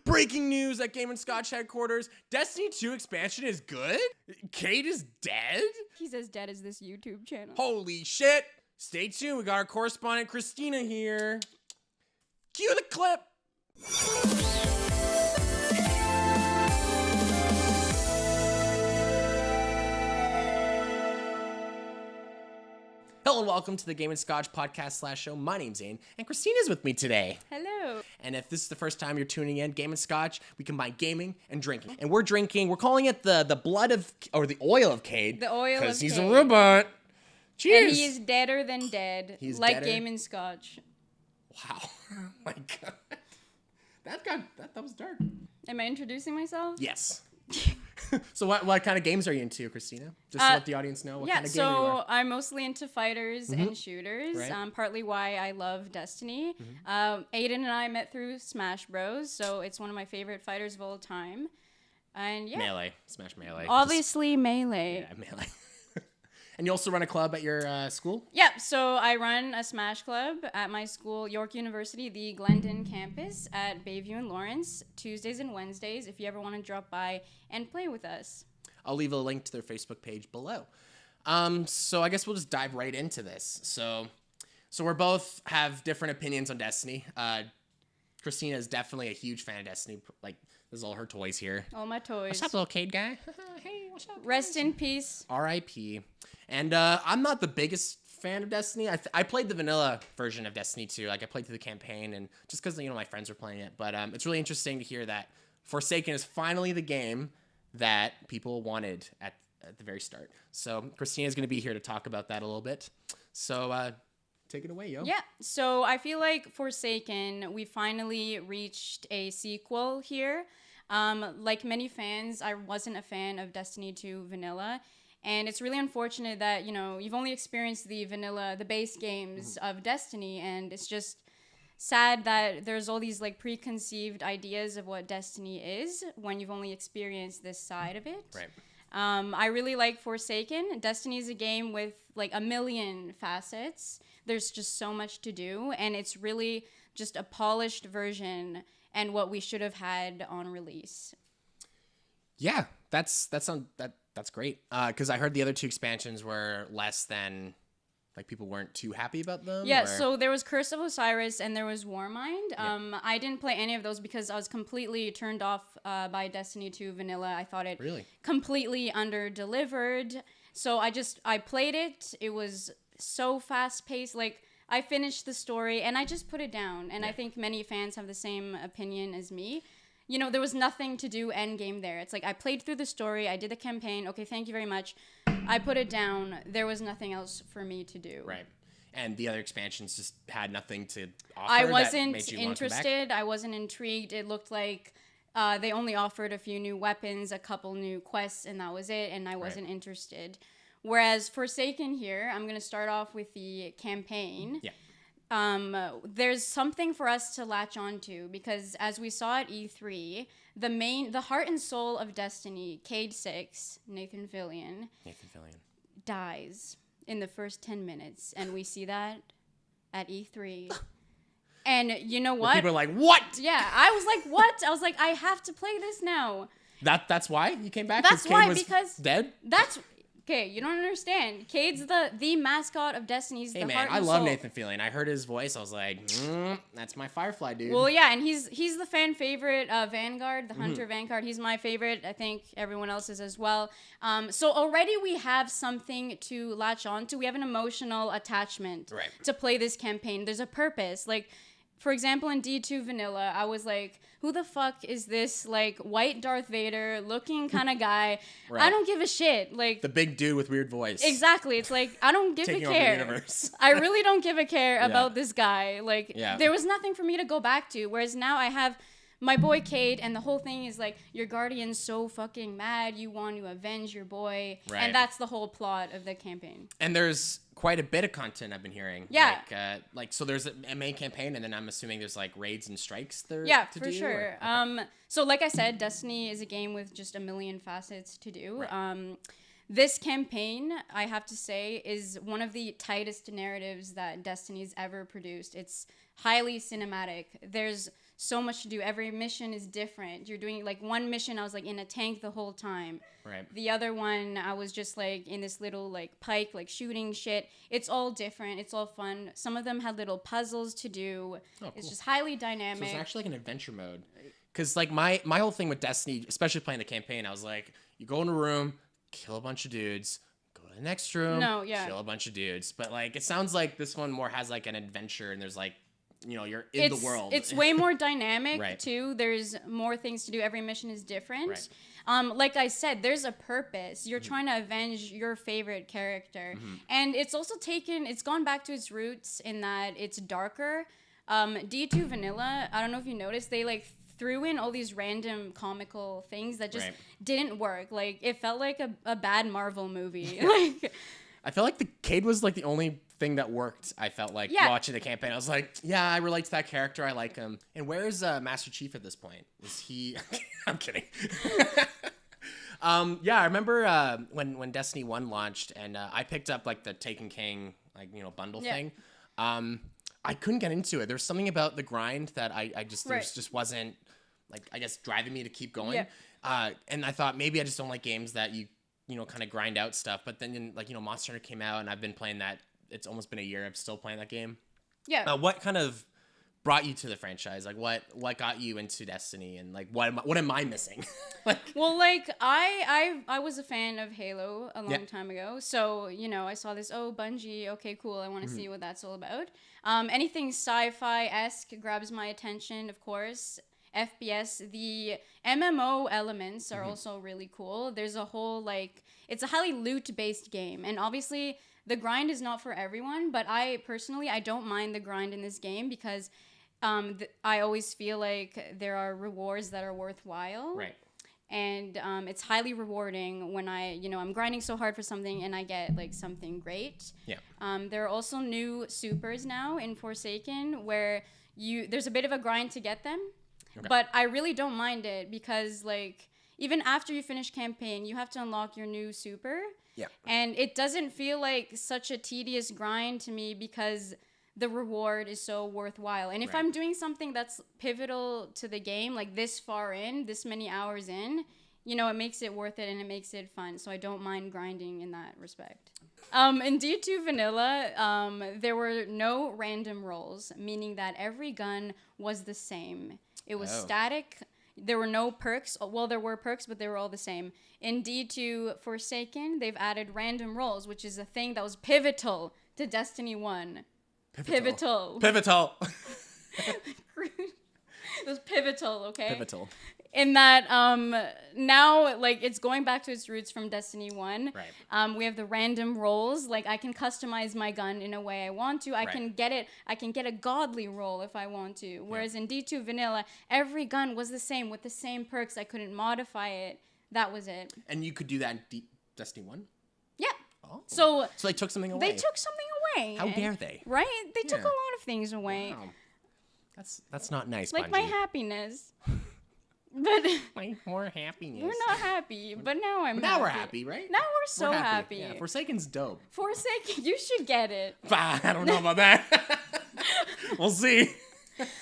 Breaking news at Game and Scotch headquarters. Destiny 2 expansion is good? Cade is dead? He's as dead as this YouTube channel. Holy shit. Stay tuned. We got our correspondent Christina here. Cue the clip. Hello and welcome to the Game and Scotch podcast / show. My name's Zane, and Christina's with me today. Hello. And if this is the first time you're tuning in, Game and Scotch, we combine gaming and drinking. And we're calling it the blood of, or the oil of Cade. The oil of Cade. Because he's a robot. Cheers. And he is deader than dead. He's like deader. Game and Scotch. Wow. Oh my God. That was dark. Am I introducing myself? Yes. So what kind of games are you into, Christina? Just to let the audience know what kind of gamer you are. I'm mostly into fighters and shooters. Right. Partly why I love Destiny. Aiden and I met through Smash Bros. So it's one of my favorite fighters of all time. And yeah. Melee. Smash Melee. Obviously Melee. Yeah, Melee. And you also run a club at your school? Yep, so I run a Smash Club at my school, York University, the Glendon campus at Bayview and Lawrence, Tuesdays and Wednesdays, if you ever want to drop by and play with us. I'll leave a link to their Facebook page below. So I guess we'll just dive right into this. So we both have different opinions on Destiny. Christina is definitely a huge fan of Destiny. Like, there's all her toys here. All my toys. What's up, little Cade guy? Hey, what's up? Rest in peace. R.I.P. And I'm not the biggest fan of Destiny. I played the vanilla version of Destiny 2. Like, I played through the campaign, and just because my friends were playing it. But it's really interesting to hear that Forsaken is finally the game that people wanted at the very start. So Christina's going to be here to talk about that a little bit. So take it away, yo. Yeah, so I feel like Forsaken, we finally reached a sequel here. Like many fans, I wasn't a fan of Destiny 2 vanilla. And it's really unfortunate that, you've only experienced the vanilla, the base games of Destiny, and it's just sad that there's all these preconceived ideas of what Destiny is when you've only experienced this side of it. Right. I really like Forsaken. Destiny is a game with a million facets. There's just so much to do, and it's really just a polished version and what we should have had on release. Yeah, that's great. Because I heard the other two expansions were less than, people weren't too happy about them. Yeah, so there was Curse of Osiris and there was Warmind. I didn't play any of those because I was completely turned off by Destiny 2 vanilla. I thought it completely under-delivered. So I played it. It was so fast-paced. I finished the story and I just put it down. And I think many fans have the same opinion as me. There was nothing to do end game there. It's I played through the story. I did the campaign. Okay, thank you very much. I put it down. There was nothing else for me to do. Right. And the other expansions just had nothing to offer. I wasn't interested. I wasn't intrigued. It looked like they only offered a few new weapons, a couple new quests, and that was it. And I wasn't interested. Whereas Forsaken here, I'm going to start off with the campaign. Yeah. There's something for us to latch onto because as we saw at E3, the heart and soul of Destiny, Cade 6, Nathan Fillion, dies in the first 10 minutes. And we see that at E3. And you know what? People are like, what? Yeah, I was like, what? I was like, I have to play this now. That's why you came back? That's why, because dead? Okay, you don't understand. Cade's the mascot of Destiny's the heart and soul. I love Nathan Fillion. I heard his voice. I was like, that's my Firefly dude. Well, yeah, and he's the fan favorite Vanguard, the Hunter Vanguard. He's my favorite. I think everyone else's as well. So already we have something to latch on to. We have an emotional attachment to play this campaign. There's a purpose. For example, in D2 Vanilla, I was like, who the fuck is this, white Darth Vader looking kind of guy? Right. I don't give a shit. The big dude with weird voice. Exactly. It's I don't give a care. Taking over the universe. I really don't give a care about this guy. There was nothing for me to go back to, whereas now I have my boy Cade, and the whole thing is your guardian's so fucking mad, you want to avenge your boy. Right. And that's the whole plot of the campaign. And there's quite a bit of content I've been hearing. Yeah. So there's a main campaign, and then I'm assuming there's raids and strikes there. Yeah, for sure. Okay. So like I said, Destiny is a game with just a million facets to do. Right. This campaign, I have to say, is one of the tightest narratives that Destiny's ever produced. It's highly cinematic. There's so much to do. Every mission is different. You're doing like one mission, I was like in a tank the whole time. Right. The other one, I was just like in this little like pike, like shooting shit. It's all different. It's all fun. Some of them had little puzzles to do. Oh, cool. It's just highly dynamic. So it's actually like an adventure mode. Because like my whole thing with Destiny, especially playing the campaign, I was like, you go in a room, kill a bunch of dudes, go to the next room, kill a bunch of dudes. But like it sounds like this one more has like an adventure, and there's like, you know, you're in the world. It's way more dynamic too. There's more things to do. Every mission is different. Like I said, there's a purpose. You're trying to avenge your favorite character. And it's also it's gone back to its roots in that it's darker. D2 Vanilla, I don't know if you noticed, they like threw in all these random comical things that just didn't work. Like it felt like a bad Marvel movie. Like I felt like the Cade was like the only thing that worked. I felt like watching the campaign. I was like, yeah, I relate to that character. I like him. And where's Master Chief at this point? Is he? I'm kidding. Yeah, I remember when Destiny 1 launched, and I picked up like the Taken King bundle thing. I couldn't get into it. There's something about the grind that I just just wasn't like, I guess, driving me to keep going. And I thought maybe I just don't like games that you kind of grind out stuff. But then Monster Hunter came out, and I've been playing that. It's almost been a year. I'm still playing that game. Yeah. What kind of brought you to the franchise? Like what got you into Destiny, and like what am I missing? Well, like I was a fan of Halo a long time ago. So, I saw this, Bungie, okay, cool. I want to see what that's all about. Anything sci-fi-esque grabs my attention, of course. FPS, the MMO elements are also really cool. There's a whole it's a highly loot-based game, and obviously the grind is not for everyone, but I personally don't mind the grind in this game because I always feel like there are rewards that are worthwhile. Right. And it's highly rewarding when I'm grinding so hard for something and I get like something great. Yeah. There are also new supers now in Forsaken where there's a bit of a grind to get them. Okay. But I really don't mind it because even after you finish campaign, you have to unlock your new super. Yeah. And it doesn't feel like such a tedious grind to me because the reward is so worthwhile. And if I'm doing something that's pivotal to the game, like this far in, this many hours in, it makes it worth it and it makes it fun. So I don't mind grinding in that respect. In D2 Vanilla, there were no random rolls, meaning that every gun was the same. It was static. There were no perks. Well, there were perks, but they were all the same. In D2 Forsaken, they've added random rolls, which is a thing that was pivotal to Destiny 1. Pivotal. It was pivotal, okay? Pivotal. In that, now, it's going back to its roots from Destiny 1. Right. We have the random rolls. I can customize my gun in a way I want to. I can get a godly roll if I want to. Whereas in D2 Vanilla, every gun was the same with the same perks. I couldn't modify it. That was it. And you could do that in Destiny 1? Yeah. Oh. So they took something away. How dare they? Right? They took a lot of things away. Wow. That's not nice, Bungie. My happiness. But more happiness. We're not happy, but now I'm happy. Now we're happy, right? Now we're so happy. Yeah, Forsaken's dope. Forsaken, you should get it. I don't know about that. We'll see.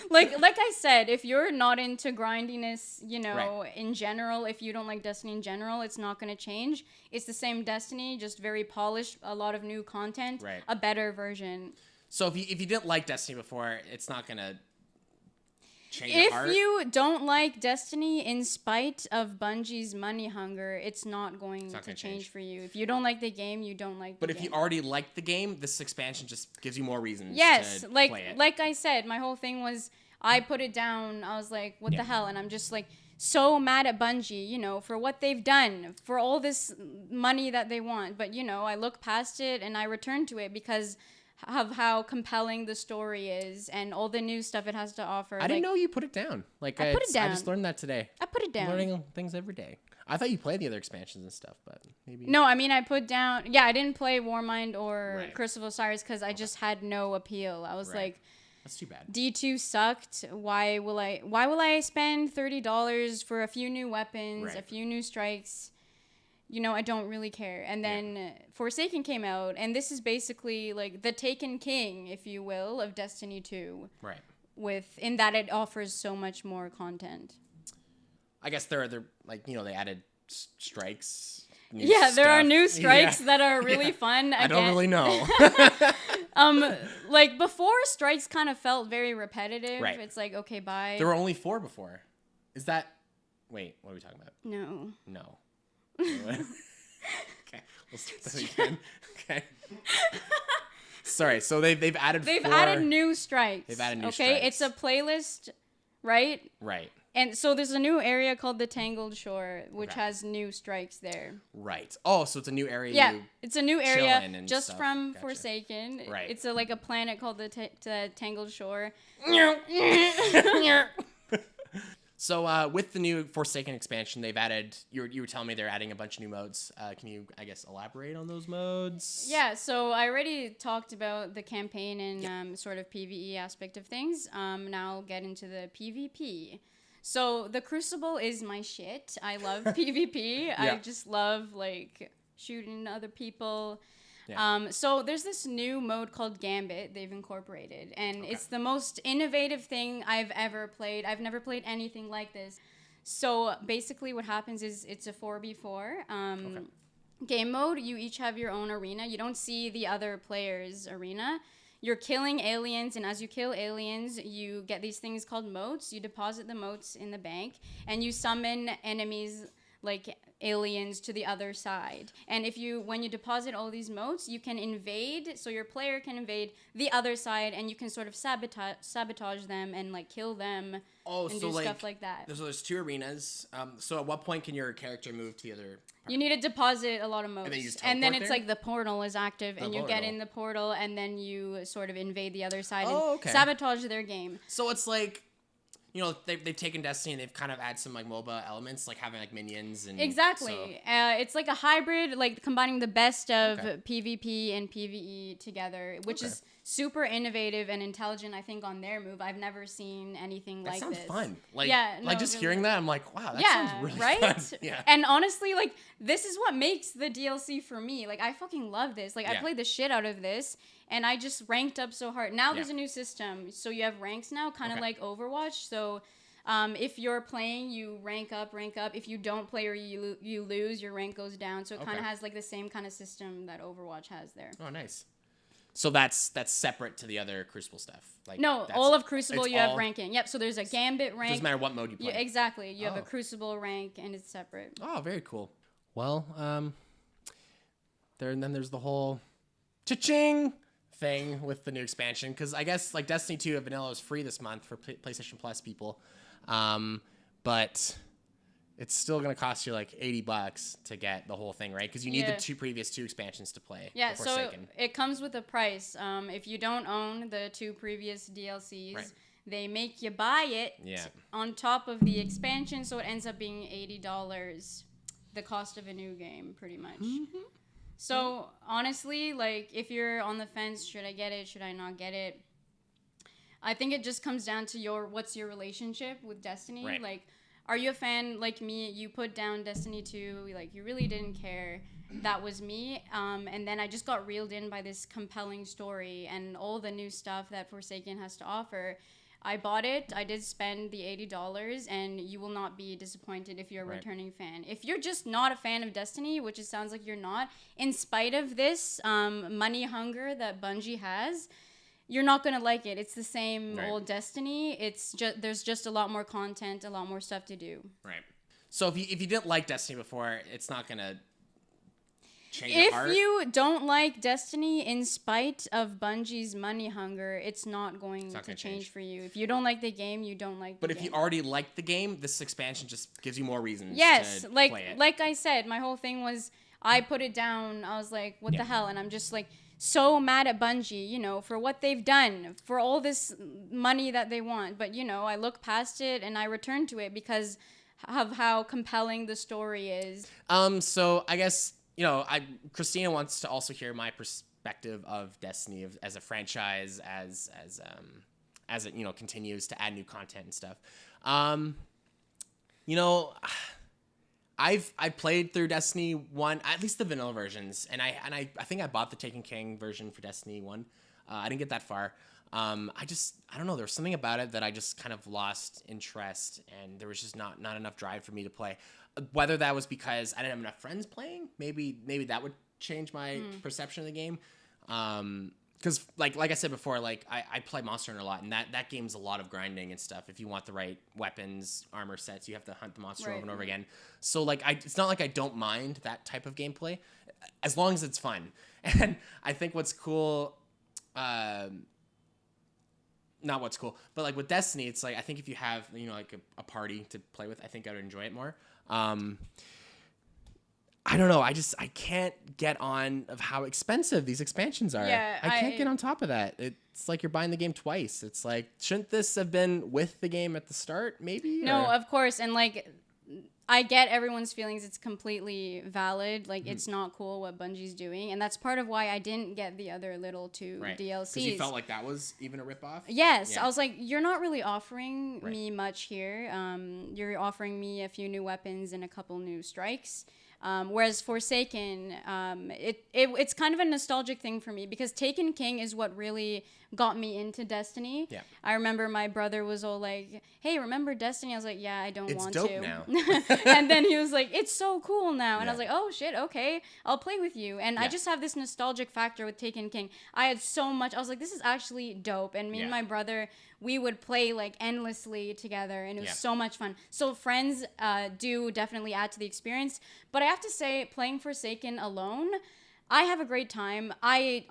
Like I said, if you're not into grindiness, in general, if you don't like Destiny in general, it's not going to change. It's the same Destiny, just very polished, a lot of new content, a better version. So if you didn't like Destiny before, it's not going to change your heart? If you don't like Destiny in spite of Bungie's money hunger, it's not going to change for you. If you don't like the game, you don't like the game. But if you already liked the game, this expansion just gives you more reasons to play it. Like I said, my whole thing was I put it down. I was like, what the hell? And I'm just so mad at Bungie, for what they've done, for all this money that they want. But, I look past it and I return to it because of how compelling the story is and all the new stuff it has to offer. I didn't know you put it down. I put it down. I just learned that today. I put it down. I'm learning things every day. I thought you played the other expansions and stuff, but maybe. No, I mean I put down. Yeah, I didn't play Warmind or Curse of Osiris because I just had no appeal. I was like, that's too bad. D2 sucked. Why will I spend $30 for a few new weapons, a few new strikes? I don't really care. And then Forsaken came out, and this is basically the Taken King, if you will, of Destiny 2. Right. in that it offers so much more content. I guess they're like, they added strikes. Yeah, there are new strikes that are really fun. I don't really know. Like before, strikes kind of felt very repetitive. Right. It's like, okay, bye. There were only 4 before. Is that? Wait, what are we talking about? No. Okay, we'll start that again. Okay. Sorry. So they've added. They've added new strikes. They've added new strikes. Okay, it's a playlist, right? Right. And so there's a new area called the Tangled Shore, which has new strikes there. Right. Oh, so it's a new area. Yeah, it's a new area just stuff. from Forsaken. Right. It's like a planet called the Tangled Shore. So with the new Forsaken expansion, they've added. You were telling me they're adding a bunch of new modes. Can you, I guess, elaborate on those modes? Yeah. So I already talked about the campaign and sort of PvE aspect of things. Now I'll get into the PvP. So the Crucible is my shit. I love PvP. I just love like shooting other people. Yeah. So there's this new mode called Gambit they've incorporated, and it's the most innovative thing I've ever played. I've never played anything like this. So basically what happens is it's a 4v4 game mode. You each have your own arena. You don't see the other player's arena. You're killing aliens, and as you kill aliens, you get these things called motes. You deposit the motes in the bank, and you summon enemies like aliens to the other side. And when you deposit all these motes, you can invade, so your player can invade the other side, and you can sort of sabotage them and like kill them and do stuff like that. So there's 2 arenas. So at what point can your character move to the other part? You need to deposit a lot of motes. And then it's like the portal is active, and you get in the portal, and then you sort of invade the other side and sabotage their game. So it's like, they've taken Destiny and they've kind of added some like MOBA elements, like having like minions and exactly. It's like a hybrid, like combining the best of PvP and PvE together, which is super innovative and intelligent. I think on their move, I've never seen anything like this. That sounds fun. Like, just really. Hearing that, I'm like, wow, that sounds really fun. Yeah. And honestly, like this is what makes the DLC for me. Like I fucking love this. Like I played the shit out of this. And I just ranked up so hard. Now there's a new system. So you have ranks now, kind of like Overwatch. So if you're playing, you rank up. If you don't play or you lose, your rank goes down. So it kind of has like the same kind of system that Overwatch has there. Oh, nice. So that's separate to the other Crucible stuff. Like no, all of Crucible you have ranking. Yep. So there's a Gambit rank. Doesn't matter what mode you play. Exactly. You have a Crucible rank, and it's separate. Oh, very cool. Well, then there's the whole cha-ching thing with the new expansion, because I guess like Destiny 2 Vanilla is free this month for PlayStation Plus people, but it's still gonna cost you like $80 to get the whole thing, right? Because you need the previous two expansions to play. Yeah, so it comes with a price. If you don't own the 2 previous DLCs, they make you buy it on top of the expansion, so it ends up being $80, the cost of a new game, pretty much. Mm-hmm. So, honestly, like, if you're on the fence, should I get it, should I not get it? I think it just comes down to what's your relationship with Destiny. Right. Like, are you a fan like me? You put down Destiny 2, like, you really didn't care. That was me. And then I just got reeled in by this compelling story and all the new stuff that Forsaken has to offer. I bought it. I did spend the $80, and you will not be disappointed if you're a returning fan. If you're just not a fan of Destiny, which it sounds like you're not, in spite of this money hunger that Bungie has, you're not going to like it. It's the same old Destiny. It's just there's just a lot more content, a lot more stuff to do. Right. So if you didn't like Destiny before, it's not going to change your heart? If you don't like Destiny in spite of Bungie's money hunger, it's not going to change for you. If you don't like the game, you don't like the game. But if you already liked the game, this expansion just gives you more reasons to like, play it. Like I said, my whole thing was I put it down. I was like, what the hell? And I'm just like so mad at Bungie, you know, for what they've done, for all this money that they want. But, you know, I look past it and I return to it because of how compelling the story is. So I guess... You know, Christina wants to also hear my perspective of Destiny as a franchise, as it continues to add new content and stuff. I've played through Destiny 1, at least the vanilla versions, and I think I bought the Taken King version for Destiny 1. I didn't get that far. I don't know. There was something about it that I just kind of lost interest, and there was just not enough drive for me to play. Whether that was because I didn't have enough friends playing, maybe that would change my perception of the game. Because like I said before, like I play Monster Hunter a lot, and that game's a lot of grinding and stuff. If you want the right weapons, armor sets, you have to hunt the monster over and over again. So like it's not like I don't mind that type of gameplay, as long as it's fun. And I think what's cool, not what's cool, but like with Destiny, it's like I think if you have like a party to play with, I think I would enjoy it more. I don't know. I can't get on of how expensive these expansions are. Yeah, I can't get on top of that. It's like you're buying the game twice. It's like, shouldn't this have been with the game at the start, maybe? No, of course. And like, I get everyone's feelings. It's completely valid. Like, it's not cool what Bungie's doing. And that's part of why I didn't get the other little two DLCs. Because you felt like that was even a ripoff? Yes. Yeah. I was like, you're not really offering me much here. You're offering me a few new weapons and a couple new strikes. Whereas Forsaken, it's kind of a nostalgic thing for me because Taken King is what really got me into Destiny. Yeah. I remember my brother was all like, hey, remember Destiny? I was like, yeah, I don't want to. It's dope now. And then he was like, it's so cool now. And I was like, oh, shit, okay, I'll play with you. And I just have this nostalgic factor with Taken King. I had so much. I was like, this is actually dope. And me and my brother, we would play like endlessly together, and it was so much fun. So friends do definitely add to the experience. But I have to say, playing Forsaken alone, I have a great time. I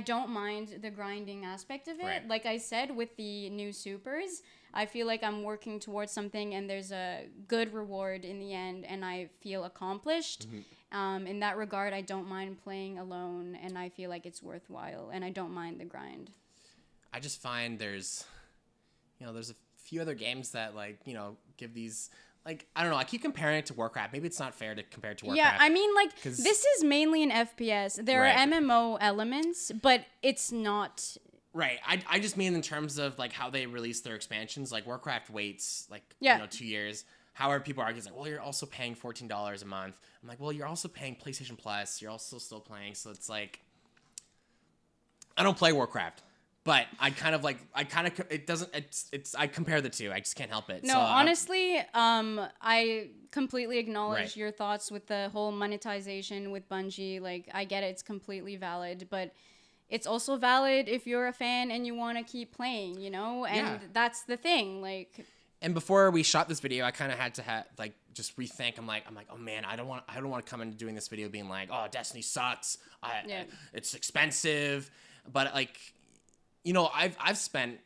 don't mind the grinding aspect of it. Right. Like I said, with the new supers, I feel like I'm working towards something, and there's a good reward in the end, and I feel accomplished. In that regard, I don't mind playing alone, and I feel like it's worthwhile, and I don't mind the grind. I just find there's a few other games that give these. Like, I don't know, I keep comparing it to Warcraft. Maybe it's not fair to compare it to Warcraft. Yeah, I mean, like, this is mainly an FPS. There are MMO elements, but it's not... Right. I just mean in terms of, like, how they release their expansions. Like, Warcraft waits, 2 years. However, people argue, like, well, you're also paying $14 a month. I'm like, well, you're also paying PlayStation Plus. You're also still playing. So it's like... I don't play Warcraft. But I compare the two. I just can't help it. No, so, honestly, I completely acknowledge your thoughts with the whole monetization with Bungie. Like, I get it. It's completely valid. But it's also valid if you're a fan and you want to keep playing, And that's the thing. Like... And before we shot this video, I kind of had to just rethink. I'm like, oh man, I don't want to come into doing this video being like, oh, Destiny sucks. It's expensive. But I've spent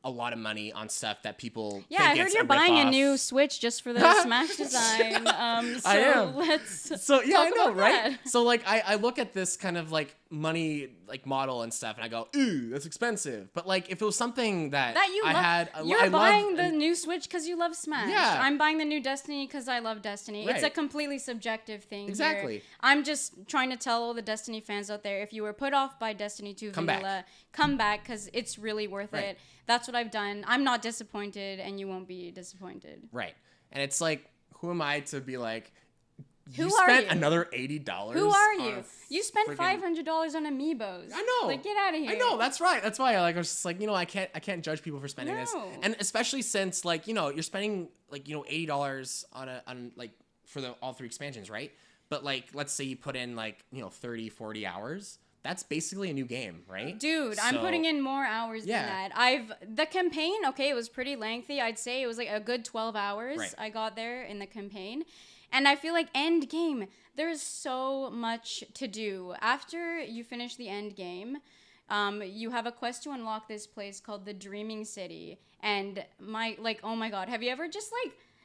a lot of money on stuff that people think I heard you're buying a new Switch just for the Smash design. I am. Let's talk I know, about right? That. So I look at this kind of money model and stuff, and I go, ooh, that's expensive. But if it was something that you're buying the new Switch because you love Smash. Yeah. I'm buying the new Destiny because I love Destiny. Right. It's a completely subjective thing. Exactly. Here. I'm just trying to tell all the Destiny fans out there, if you were put off by Destiny 2 Vanilla, come back because it's really worth it. That's what I've done. I'm not disappointed, and you won't be disappointed. Right. And it's like, who am I to be like, you spent another $80? Who are you? You spent $500 on amiibos. I know. Like, get out of here. I know. That's right. That's why I was just like, I can't judge people for spending this. And especially since you're spending $80 on for all three expansions, right? But let's say you put in 30, 40 hours. That's basically a new game, right? Dude, I'm putting in more hours than that. The campaign, it was pretty lengthy. I'd say it was a good 12 hours I got there in the campaign. And I feel like end game, there's so much to do. After you finish the end game, you have a quest to unlock this place called the Dreaming City. And oh my God, have you ever just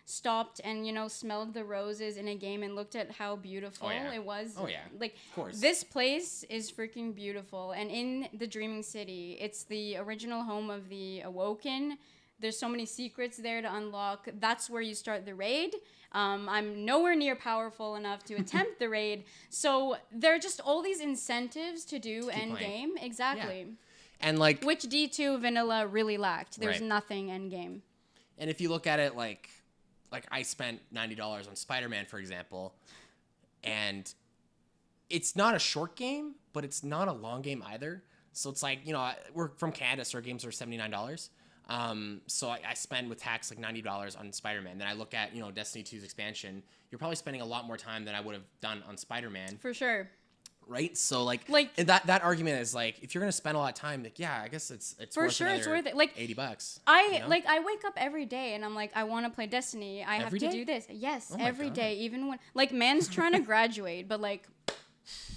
stopped and smelled the roses in a game and looked at how beautiful it was? Oh yeah. Of course. This place is freaking beautiful, and in the Dreaming City, it's the original home of the Awoken. There's so many secrets there to unlock. That's where you start the raid. I'm nowhere near powerful enough to attempt the raid, so there are just all these incentives to do end game. Exactly. Yeah. And which D2 Vanilla really lacked. There's nothing end game. And if you look at it like I spent $90 on Spider-Man, for example, and it's not a short game, but it's not a long game either. So it's like, we're from Canada, so our games are $79. So I spend with tax like $90 on Spider-Man. Then I look at, Destiny 2's expansion. You're probably spending a lot more time than I would have done on Spider-Man. For sure. Right? So like that argument is like, if you're going to spend a lot of time, like, yeah, I guess it's for worth sure, it's worth it. Like $80. I wake up every day and I'm like, I want to play Destiny. I have to do this. Yes, every day. Even when like man's trying to graduate, but like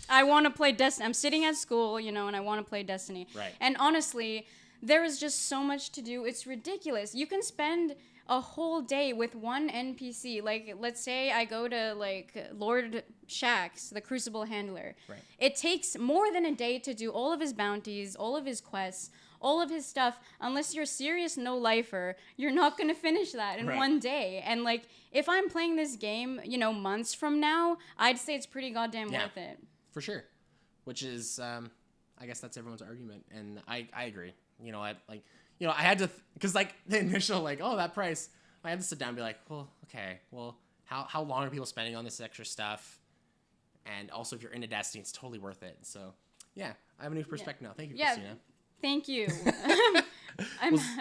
I want to play Destiny. I'm sitting at school, and I want to play Destiny. Right. And honestly, there is just so much to do. It's ridiculous. You can spend a whole day with one NPC. Like, let's say I go to, like, Lord Shaxx, the Crucible Handler. Right. It takes more than a day to do all of his bounties, all of his quests, all of his stuff. Unless you're a serious no-lifer, you're not going to finish that in one day. And, like, if I'm playing this game, months from now, I'd say it's pretty goddamn worth it. For sure. Which is, I guess that's everyone's argument. And I agree. I had to, because like the initial, like, oh, that price, I had to sit down and be like, well, okay, well, how long are people spending on this extra stuff? And also, if you're into Destiny, it's totally worth it. So, yeah, I have a new perspective now. Thank you, Christina. Thank you.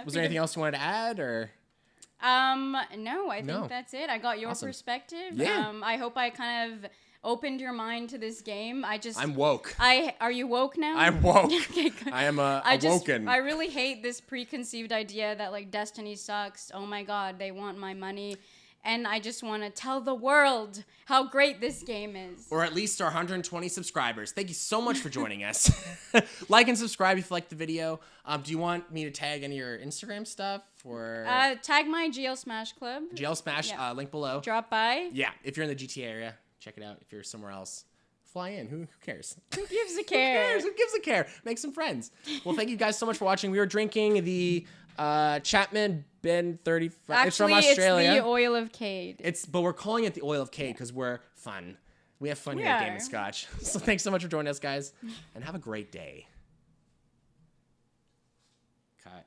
Was there anything else you wanted to add, or? No, I think that's it. I got your perspective. Yeah. I hope I kind of opened your mind to this game. I'm woke. Are you woke now? I'm woke. Okay, good. I am awoken. I really hate this preconceived idea that like Destiny sucks. Oh my god, they want my money. And I just want to tell the world how great this game is. Or at least our 120 subscribers. Thank you so much for joining us. Like and subscribe if you liked the video. Do you want me to tag any of your Instagram stuff? Or tag my GL Smash Club. GL Smash, link below. Drop by. Yeah, if you're in the GTA area, check it out. If you're somewhere else, fly in. Who cares? Who gives a care? Who gives a care? Make some friends. Well, thank you guys so much for watching. We were drinking the Chapman Ben 35. Actually, it's from Australia. It's the Oil of Cade. But we're calling it the Oil of Cade because we're fun. We have fun here at Game and Scotch. So thanks so much for joining us, guys, and have a great day. Cut.